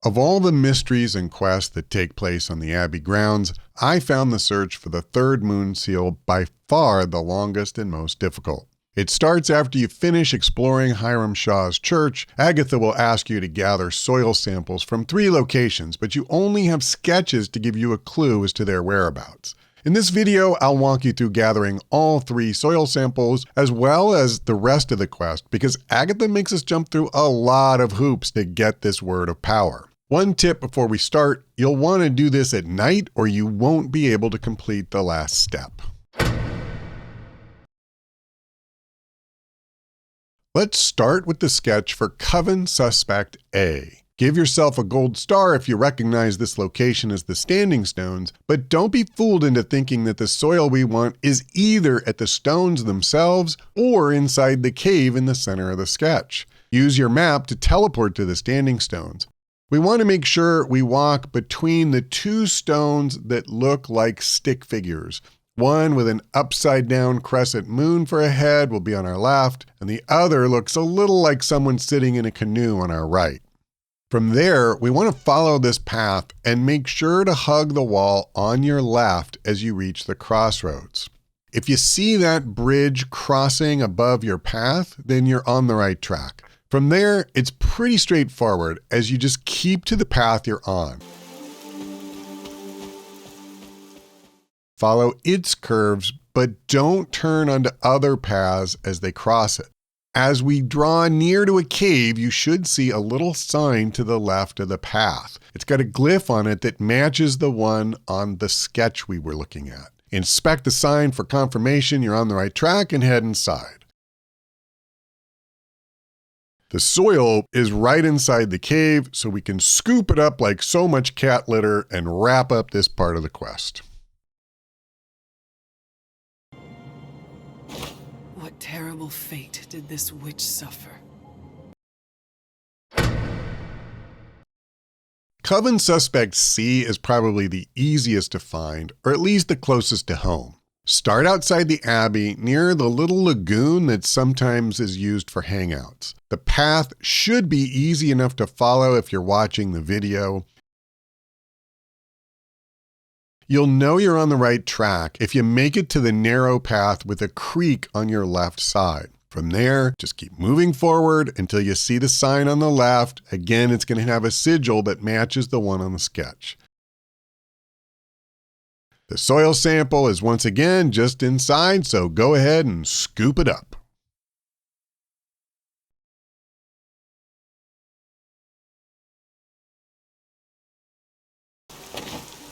Of all the mysteries and quests that take place on the Abbey grounds, I found the search for the third moon seal by far the longest and most difficult. It starts after you finish exploring Hiram Shaw's church. Agatha will ask you to gather soil samples from 3 locations, but you only have sketches to give you a clue as to their whereabouts. In this video, I'll walk you through gathering all 3 soil samples, as well as the rest of the quest, because Agatha makes us jump through a lot of hoops to get this word of power. One tip before we start, you'll want to do this at night or you won't be able to complete the last step. Let's start with the sketch for Coven Suspect A. Give yourself a gold star if you recognize this location as the standing stones, but don't be fooled into thinking that the soil we want is either at the stones themselves or inside the cave in the center of the sketch. Use your map to teleport to the standing stones. We want to make sure we walk between the 2 stones that look like stick figures. One with an upside down crescent moon for a head will be on our left, and the other looks a little like someone sitting in a canoe on our right. From there, we want to follow this path and make sure to hug the wall on your left as you reach the crossroads. If you see that bridge crossing above your path, then you're on the right track. From there, it's pretty straightforward as you just keep to the path you're on. Follow its curves, but don't turn onto other paths as they cross it. As we draw near to a cave, you should see a little sign to the left of the path. It's got a glyph on it that matches the one on the sketch we were looking at. Inspect the sign for confirmation you're on the right track and head inside. The soil is right inside the cave, so we can scoop it up like so much cat litter and wrap up this part of the quest. What terrible fate did this witch suffer? Coven Suspect C is probably the easiest to find, or at least the closest to home. Start outside the Abbey near the little lagoon that sometimes is used for hangouts. The path should be easy enough to follow if you're watching the video. You'll know you're on the right track if you make it to the narrow path with a creek on your left side. From there, just keep moving forward until you see the sign on the left. Again, it's going to have a sigil that matches the one on the sketch. The soil sample is once again just inside, so go ahead and scoop it up.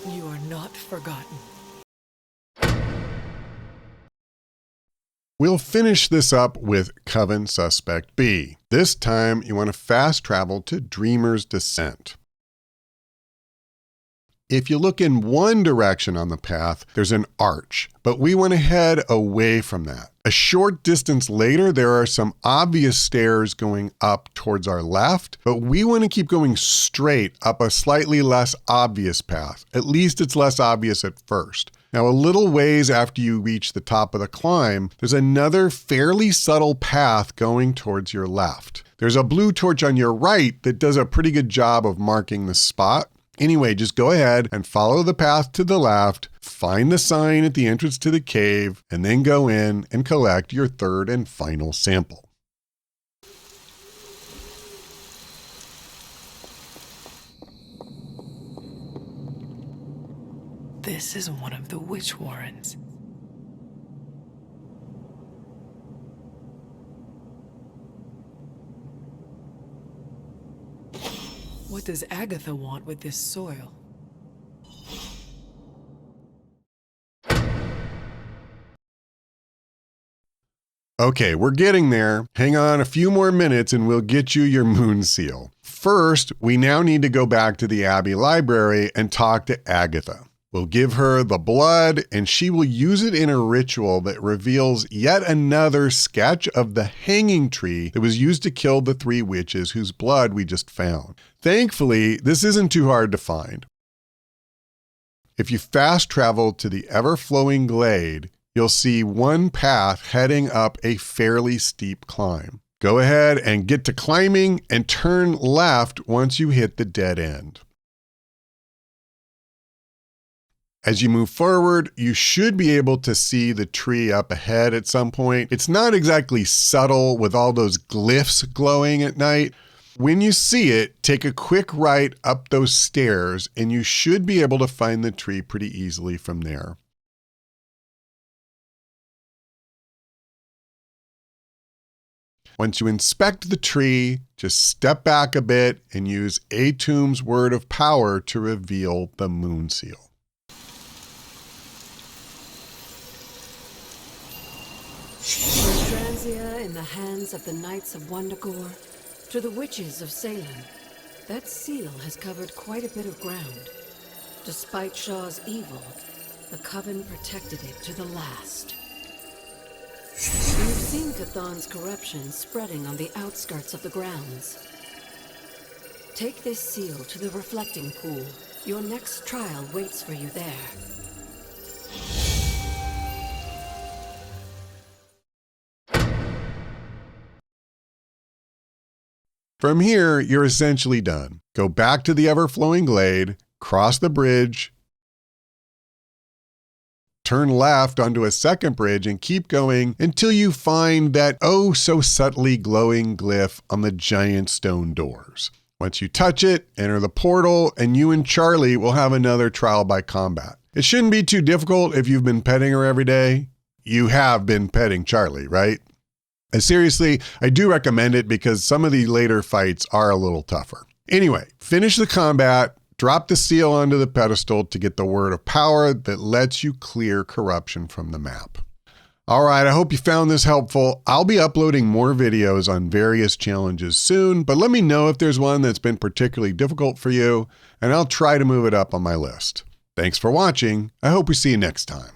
You are not forgotten. We'll finish this up with Coven Suspect B. This time, you want to fast travel to Dreamer's Descent. If you look in one direction on the path, there's an arch, but we want to head away from that. A short distance later, there are some obvious stairs going up towards our left, but we want to keep going straight up a slightly less obvious path. At least it's less obvious at first. Now, a little ways after you reach the top of the climb, there's another fairly subtle path going towards your left. There's a blue torch on your right that does a pretty good job of marking the spot. Anyway, just go ahead and follow the path to the left, find the sign at the entrance to the cave, and then go in and collect your third and final sample. This is one of the witch warrens. What does Agatha want with this soil? Okay, we're getting there. Hang on a few more minutes and we'll get you your moon seal. First, we now need to go back to the Abbey Library and talk to Agatha. We'll give her the blood and she will use it in a ritual that reveals yet another sketch of the hanging tree that was used to kill the 3 witches whose blood we just found. Thankfully, this isn't too hard to find. If you fast travel to the ever-flowing glade, you'll see one path heading up a fairly steep climb. Go ahead and get to climbing and turn left once you hit the dead end. As you move forward, you should be able to see the tree up ahead at some point. It's not exactly subtle with all those glyphs glowing at night. When you see it, take a quick right up those stairs and you should be able to find the tree pretty easily from there. Once you inspect the tree, just step back a bit and use Atum's Word of Power to reveal the moon seal. In the hands of the Knights of Wundagore to the Witches of Salem, that seal has covered quite a bit of ground. Despite Shaw's evil, the Coven protected it to the last. You've seen Chthon's corruption spreading on the outskirts of the grounds. Take this seal to the reflecting pool. Your next trial waits for you there. From here, you're essentially done. Go back to the ever-flowing glade, cross the bridge, turn left onto a second bridge, and keep going until you find that oh so subtly glowing glyph on the giant stone doors. Once you touch it, enter the portal, and you and Charlie will have another trial by combat. It shouldn't be too difficult if you've been petting her every day. You have been petting Charlie, right? Seriously, I do recommend it because some of the later fights are a little tougher. Anyway, finish the combat, drop the seal onto the pedestal to get the Word of Power that lets you clear corruption from the map. All right, I hope you found this helpful. I'll be uploading more videos on various challenges soon, but let me know if there's one that's been particularly difficult for you, and I'll try to move it up on my list. Thanks for watching. I hope we see you next time.